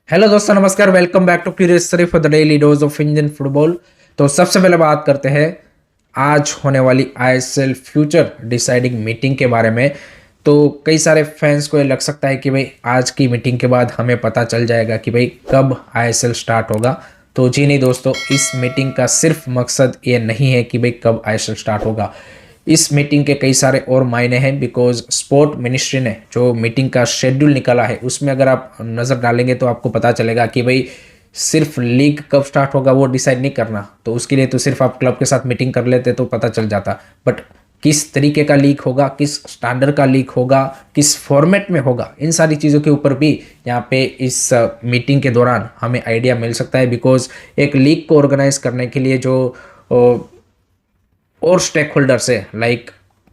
Hello दोस्तों, नमस्कार। Welcome back to curious सरी for the daily dose of Indian football. तो सबसे पहले बात करते हैं आज होने वाली आईएसएल फ्यूचर डिसाइडिंग मीटिंग के बारे में। तो कई सारे फैंस को ये लग सकता है कि भाई आज की मीटिंग के बाद हमें पता चल जाएगा कि भाई कब आईएसएल स्टार्ट होगा। तो जी नहीं दोस्तों, इस मीटिंग का सिर्फ मकसद ये नहीं है कि भाई कब आईएसएल स्टार्ट होगा। इस मीटिंग के कई सारे और मायने हैं, बिकॉज स्पोर्ट मिनिस्ट्री ने जो मीटिंग का शेड्यूल निकाला है उसमें अगर आप नज़र डालेंगे तो आपको पता चलेगा कि भाई सिर्फ लीग कब स्टार्ट होगा वो डिसाइड नहीं करना। तो उसके लिए तो सिर्फ आप क्लब के साथ मीटिंग कर लेते तो पता चल जाता, बट किस तरीके का लीग होगा, किस स्टैंडर्ड का लीग होगा, किस फॉर्मेट में होगा, इन सारी चीज़ों के ऊपर भी यहाँ पे इस मीटिंग के दौरान हमें आइडिया मिल सकता है। बिकॉज एक लीग को ऑर्गेनाइज करने के लिए जो और स्टेक होल्डर्स है, लाइक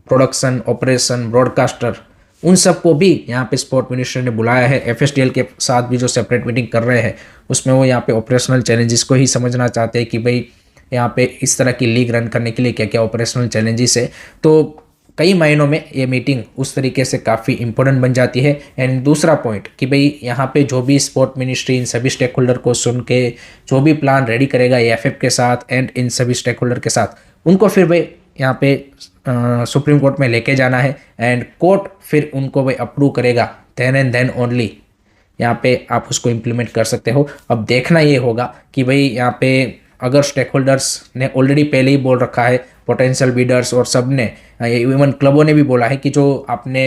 प्रोडक्शन, ऑपरेशन, ब्रॉडकास्टर, उन सबको भी यहाँ पे स्पोर्ट मिनिस्टर ने बुलाया है। एफएसडीएल के साथ भी जो सेपरेट मीटिंग कर रहे हैं उसमें वो यहाँ पे ऑपरेशनल चैलेंजेस को ही समझना चाहते हैं कि भाई यहाँ पे इस तरह की लीग रन करने के लिए क्या क्या ऑपरेशनल चैलेंजेस है। तो कई मायनों में ये मीटिंग उस तरीके से काफ़ी इंपॉर्टेंट बन जाती है। एंड दूसरा पॉइंट कि भाई यहाँ पे जो भी स्पोर्ट मिनिस्ट्री इन सभी स्टेक होल्डर को सुन के जो भी प्लान रेडी करेगा एएफएफ के साथ एंड इन सभी स्टेक होल्डर के साथ, उनको फिर भाई यहाँ पे सुप्रीम कोर्ट में लेके जाना है एंड कोर्ट फिर उनको भाई अप्रूव करेगा, देन एंड देन ओनली यहाँ पे आप उसको इम्प्लीमेंट कर सकते हो। अब देखना ये होगा कि भाई यहाँ पे अगर स्टेक होल्डर्स ने ऑलरेडी पहले ही बोल रखा है, पोटेंशियल बीडर्स और सब ने, इवन क्लबों ने भी बोला है कि जो आपने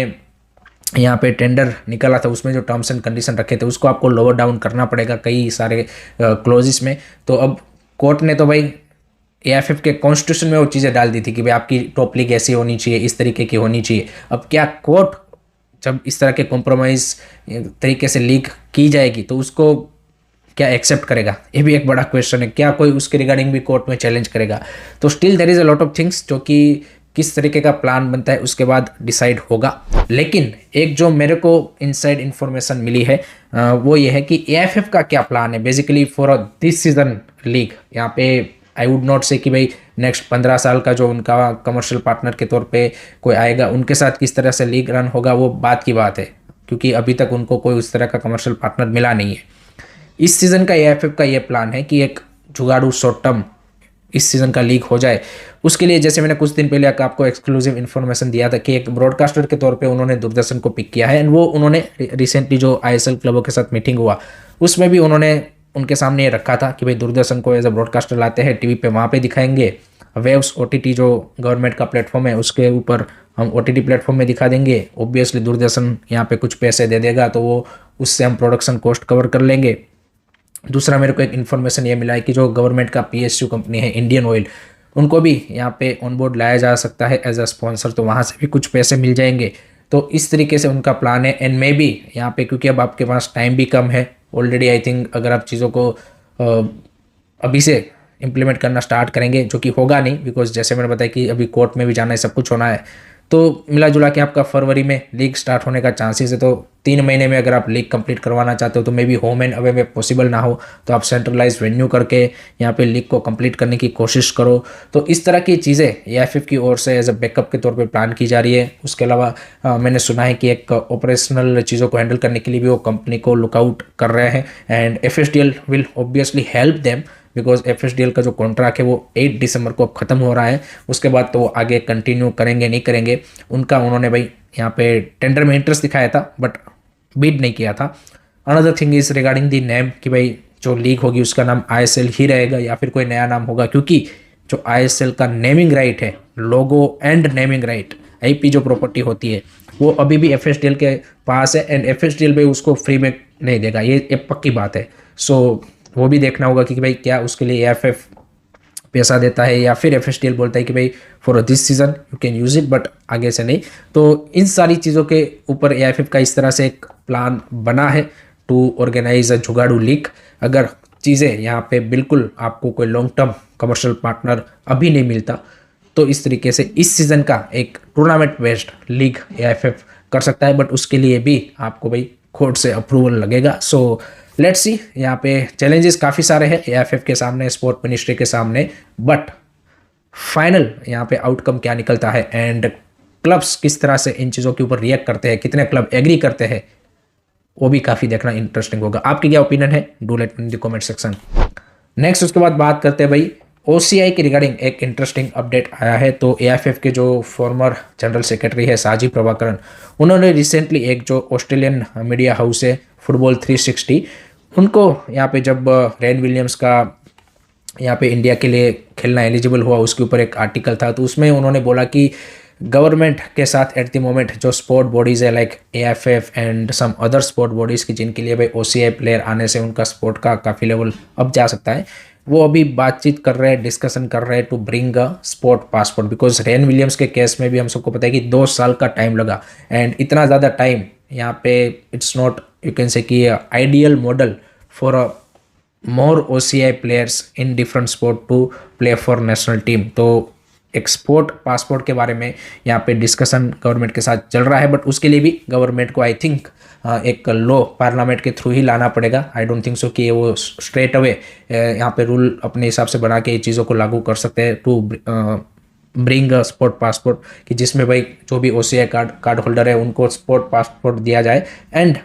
यहाँ पे टेंडर निकाला था उसमें जो टर्म्स एंड कंडीशन रखे थे उसको आपको लोअर डाउन करना पड़ेगा कई सारे क्लोजेस में। तो अब कोर्ट ने तो भाई एएफएफ के कॉन्स्टिट्यूशन में वो चीज़ें डाल दी थी कि भाई आपकी टॉप लीग ऐसी होनी चाहिए, इस तरीके की होनी चाहिए। अब क्या कोर्ट जब इस तरह के कॉम्प्रोमाइज़ तरीके से लीग की जाएगी तो उसको क्या एक्सेप्ट करेगा, ये भी एक बड़ा क्वेश्चन है। क्या कोई उसके रिगार्डिंग भी कोर्ट में चैलेंज करेगा? तो still there is a lot of things जो कि किस तरीके का प्लान बनता है उसके बाद डिसाइड होगा। लेकिन एक जो मेरे को इनसाइड इन्फॉर्मेशन मिली है वो ये है कि एएफएफ का क्या प्लान है basically for this season league. यहाँ पे आई वुड नॉट से कि भाई नेक्स्ट 15 साल का जो उनका कमर्शियल पार्टनर के तौर पे कोई आएगा उनके साथ किस तरह से लीग रन होगा वो बात की बात है, क्योंकि अभी तक उनको कोई उस तरह का कमर्शियल पार्टनर मिला नहीं है। इस सीज़न का एएफएफ का ये प्लान है कि एक जुगाड़ू शॉर्ट टर्म इस सीज़न का लीग हो जाए। उसके लिए जैसे मैंने कुछ दिन पहले आपको एक्सक्लूसिव इन्फॉर्मेशन दिया था कि एक ब्रॉडकास्टर के तौर पे उन्होंने दूरदर्शन को पिक किया है एंड वो उन्होंने रिसेंटली जो आईएसएल क्लबों के साथ मीटिंग हुआ उसमें भी उन्होंने उनके सामने ये रखा था कि भाई दूरदर्शन को एज अ ब्रॉडकास्टर लाते हैं, टीवी पे वहाँ पे दिखाएंगे, वेव्स ओटीटी जो गवर्नमेंट का प्लेटफॉर्म है उसके ऊपर हम ओटीटी प्लेटफॉर्म में दिखा देंगे। ऑब्वियसली दूरदर्शन यहाँ पे कुछ पैसे दे देगा तो वो उससे हम प्रोडक्शन कॉस्ट कवर कर लेंगे। दूसरा मेरे को एक इन्फॉर्मेशन ये मिला है कि जो गवर्नमेंट का पीएसयू कंपनी है इंडियन ऑयल, उनको भी यहाँ पे ऑन बोर्ड लाया जा सकता है एज अ स्पॉन्सर, तो वहाँ से भी कुछ पैसे मिल जाएंगे। तो इस तरीके से उनका प्लान है। एंड मे बी यहाँ पे क्योंकि अब आपके पास टाइम भी कम है ऑलरेडी, आई थिंक अगर आप चीज़ों को अभी से इम्प्लीमेंट करना स्टार्ट करेंगे, जो कि होगा नहीं बिकॉज जैसे मैंने बताया कि अभी कोर्ट में भी जाना है, सब कुछ होना है, तो मिला जुला के आपका फरवरी में लीग स्टार्ट होने का चांसेस है। तो 3 महीने में अगर आप लीग कंप्लीट करवाना चाहते हो तो may be home and away में पॉसिबल ना हो, तो आप सेंट्रलाइज वेन्यू करके यहाँ पे लीग को कंप्लीट करने की कोशिश करो। तो इस तरह की चीज़ें एएफएफ की ओर से एज अ बैकअप के तौर पे प्लान की जा रही है। उसके अलावा मैंने सुना है कि एक ऑपरेशनल चीज़ों को हैंडल करने के लिए भी वो कंपनी को लुकआउट कर रहे हैं and FSDL will obviously help them because FSDL का जो कॉन्ट्रैक्ट है वो 8 दिसंबर को अब ख़त्म हो रहा है। उसके बाद तो वो आगे कंटिन्यू करेंगे नहीं करेंगे उनका, उन्होंने भाई यहाँ पे टेंडर में इंटरेस्ट दिखाया था बट बिड नहीं किया था। Another thing is regarding the name कि भाई जो लीग होगी उसका नाम आईएसएल ही रहेगा या फिर कोई नया नाम होगा, क्योंकि जो आईएसएल का नेमिंग राइट है, logo and naming right, IP जो प्रॉपर्टी होती है वो अभी भी एफएसडीएल के पास है एंड एफएसडीएल भी उसको फ्री में नहीं देगा, ये पक्की बात है। सो वो भी देखना होगा कि भाई क्या उसके लिए एएफएफ पैसा देता है या फिर एफएसडीएल बोलता है कि भाई for this season you can use it but आगे से नहीं। तो इन सारी चीज़ों के ऊपर एएफएफ का इस तरह से एक प्लान बना है टू ऑर्गेनाइज अ जुगाड़ू लीग। अगर चीज़ें यहाँ पे बिल्कुल आपको कोई लॉन्ग टर्म कमर्शियल पार्टनर अभी नहीं मिलता तो इस तरीके से इस सीज़न का एक टूर्नामेंट बेस्ड लीग एएफएफ कर सकता है, बट उसके लिए भी आपको भाई कोर्ट से अप्रूवल लगेगा। सो लेट्स सी, यहाँ पे चैलेंजेस काफ़ी सारे हैं एएफएफ के सामने, स्पोर्ट मिनिस्ट्री के सामने, बट फाइनल यहाँ पे आउटकम क्या निकलता है एंड क्लब्स किस तरह से इन चीज़ों के ऊपर रिएक्ट करते हैं, कितने क्लब एग्री करते हैं, वो भी काफ़ी देखना इंटरेस्टिंग होगा। आपकी क्या ओपिनियन है, do let in the comment section. Next उसके बाद बात करते हैं भाई OCI के रिगार्डिंग एक इंटरेस्टिंग अपडेट आया है। तो AIFF के जो फॉर्मर जनरल सेक्रेटरी है साजी प्रभाकरन, उन्होंने रिसेंटली एक जो ऑस्ट्रेलियन मीडिया हाउस है फुटबॉल 360, उनको यहाँ पे जब रेन विलियम्स का यहाँ पे इंडिया के लिए खेलना एलिजिबल हुआ उसके ऊपर एक आर्टिकल था, तो उसमें उन्होंने बोला कि गवर्नमेंट के साथ एट द मोमेंट जो स्पोर्ट बॉडीज़ है like AIFF and some other sport bodies की जिनके लिए भाई OCI प्लेयर आने से उनका स्पोर्ट का काफ़ी लेवल अप जा सकता है, वो अभी बातचीत कर रहे हैं, डिस्कशन कर रहे हैं to bring a sport passport. Because Ryan Williams के केस में भी हम सबको पता है कि 2 साल का टाइम लगा, एंड इतना ज़्यादा टाइम यहाँ पे it's not you can say कि ideal model for a more OCI players in different sport to play for national team. तो एक स्पोर्ट पासपोर्ट के बारे में यहाँ पे डिस्कशन गवर्नमेंट के साथ चल रहा है, बट उसके लिए भी गवर्नमेंट को आई थिंक एक लॉ पार्लियामेंट के थ्रू ही लाना पड़ेगा। आई डोंट थिंक सो कि वो स्ट्रेट अवे यहाँ पे रूल अपने हिसाब से बना के ये चीज़ों को लागू कर सकते हैं to bring a sport passport, कि जिसमें भाई जो भी OCI कार्ड होल्डर है उनको स्पोर्ट पासपोर्ट दिया जाए एंड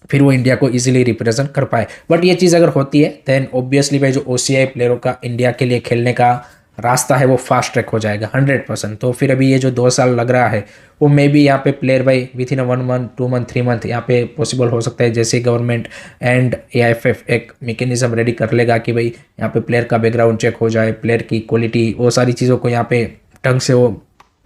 फिर वो इंडिया को इजीली रिप्रेजेंट कर पाए। बट ये चीज़ अगर होती है देन ऑब्वियसली भाई जो OCI प्लेयरों का इंडिया के लिए खेलने का रास्ता है वो फास्ट ट्रैक हो जाएगा 100%। तो फिर अभी ये जो 2 साल लग रहा है वो मे बी यहाँ पे प्लेयर भाई with in 1 month 2 month 3 month यहाँ पे पॉसिबल हो सकता है, जैसे गवर्नमेंट एंड AIFF एक मैकेनिज्म रेडी कर लेगा कि भाई यहाँ पे प्लेयर का बैकग्राउंड चेक हो जाए, प्लेयर की क्वालिटी, वो सारी चीज़ों को यहाँ पे ढंग से वो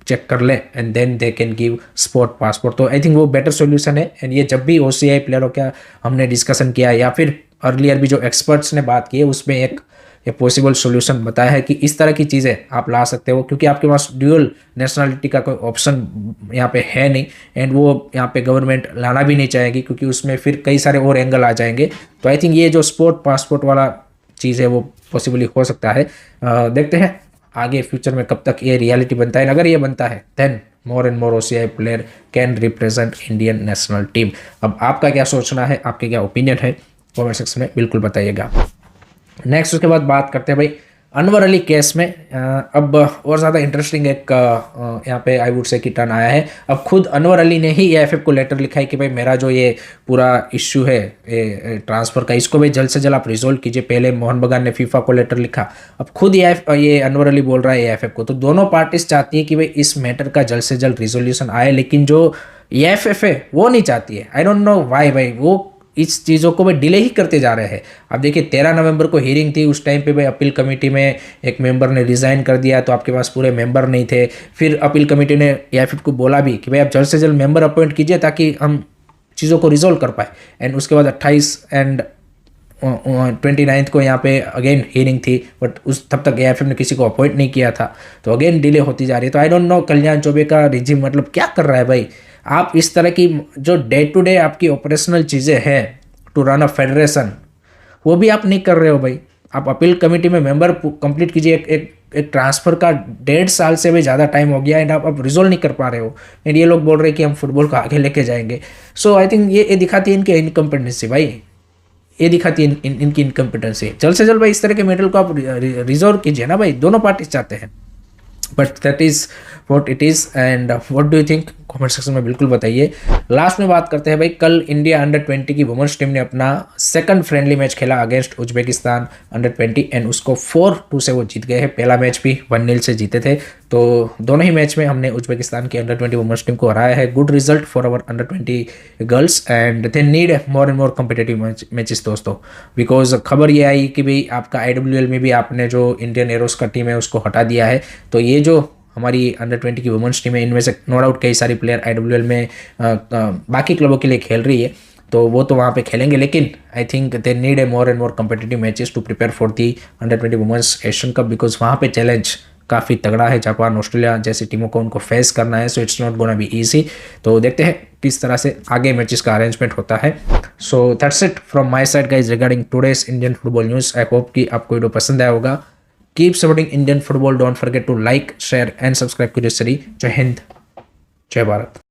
चेक कर ले and then they can give sport passport. तो आई थिंक वो बेटर सोल्यूशन है। एंड ये जब भी OCI प्लेयरों का हमने डिस्कशन किया या फिर अर्लियर भी जो एक्सपर्ट्स ने बात की है उसमें एक ये पॉसिबल सोल्यूशन बताया है कि इस तरह की चीज़ें आप ला सकते हो, क्योंकि आपके पास ड्यूअल नेशनलिटी का कोई ऑप्शन यहाँ पे है नहीं, एंड वो यहाँ पे गवर्नमेंट लाना भी नहीं चाहेगी क्योंकि उसमें फिर कई सारे और एंगल आ जाएंगे। तो आई थिंक ये जो स्पोर्ट पासपोर्ट वाला चीज़ है वो पॉसिबली हो सकता है। देखते हैं आगे फ्यूचर में कब तक ये रियलिटी बनता है। अगर ये बनता है then more and more OCI player can represent Indian national team. अब आपका क्या सोचना है, आपके क्या ओपिनियन है, कमेंट सेक्शन में बिल्कुल बताइएगा। नेक्स्ट उसके बाद बात करते हैं भाई अनवर अली केस में। अब और ज़्यादा इंटरेस्टिंग एक यहाँ पे आई वुड से कि टर्न आया है। अब खुद अनवर अली ने ही AIFF को लेटर लिखा है कि भाई मेरा जो ये पूरा इश्यू है ट्रांसफ़र का, इसको भाई जल्द से जल्द आप रिजोल्व कीजिए। पहले मोहन बगान ने FIFA को लेटर लिखा, अब खुद ये अनवर अली बोल रहा है AIFF को। तो दोनों पार्टीज चाहती है कि भाई इस मैटर का जल्द से जल्द रिजोल्यूशन आए, लेकिन जो AIFF है वो नहीं चाहती है। आई डोंट नो वाई भाई, वो इस चीज़ों को भाई डिले ही करते जा रहे हैं। अब देखिए 13 नवंबर को हियरिंग थी, उस टाइम पे भाई अपील कमेटी में एक मेंबर ने रिज़ाइन कर दिया, तो आपके पास पूरे मेंबर नहीं थे। फिर अपील कमेटी ने AIFF को बोला भी कि भाई आप जल्द से जल्द मेंबर अपॉइंट कीजिए ताकि हम चीज़ों को रिजोल्व कर पाए। एंड उसके बाद 28 एंड 29 को यहाँ पे अगेन हियरिंग थी, बट उस तब तक AIFF ने किसी को अपॉइंट नहीं किया था, तो अगेन डिले होती जा रही है। तो आई डोंट नो कल्याण चौबे का रिजिम मतलब क्या कर रहा है भाई। आप इस तरह की जो डे टू डे आपकी ऑपरेशनल चीज़ें हैं टू रन अ फेडरेशन, वो भी आप नहीं कर रहे हो भाई। आप अपील कमेटी में मेंबर कंप्लीट कीजिए। एक ट्रांसफ़र का 1.5 साल से भी ज़्यादा टाइम हो गया एंड आप रिजोल्व नहीं कर पा रहे हो, एंड ये लोग बोल रहे हैं कि हम फुटबॉल को आगे लेके जाएंगे। सो आई थिंक ये दिखाती है इनकी इनकम्पिटेंसी भाई, ये दिखाती है इनकी इनकम्पिटेंसी। जल्द से जल्द भाई इस तरह के मेडल को आप रिजोल्व कीजिए ना भाई, दोनों पार्टीज चाहते हैं। But that is what it is and what do you think, comment section में बिल्कुल बताइए। लास्ट में बात करते हैं भाई, कल इंडिया अंडर-20 की वुमेन्स टीम ने अपना सेकंड फ्रेंडली मैच खेला अगेंस्ट उज्बेकिस्तान अंडर-20 एंड उसको 4-2 से वो जीत गए हैं। पहला मैच भी 1-0 से जीते थे, तो दोनों ही मैच में हमने उज्बेकिस्तान की अंडर-20 वुमेन्स टीम को हराया है। Good result for our under twenty girls and they need more and more competitive matches दोस्तों, बिकॉज खबर ये आई कि भाई आपका IWL में भी आपने जो इंडियन एरोस का टीम है उसको हटा दिया है। तो ये जो हमारी अंडर-20 की वुमेन्स टीम है इनमें से नो डाउट कई सारी प्लेयर IWL में बाकी क्लबों के लिए खेल रही है, तो वो तो वहाँ पे खेलेंगे, लेकिन I think they need a more and more competitive matches to prepare for the under twenty women's Asian cup, because वहाँ पे चैलेंज काफ़ी तगड़ा है। जापान, ऑस्ट्रेलिया जैसी टीमों को उनको फेस करना है, so it's not gonna be easy. तो देखते हैं किस तरह से आगे मैचेस का अरेंजमेंट होता है। So that's it from my side guys regarding today's Indian football news. I hope कि आपको वीडियो पसंद आया होगा। Keep supporting Indian football. Don't forget to like, share and subscribe to this series. Jai Hind, Jai Bharat.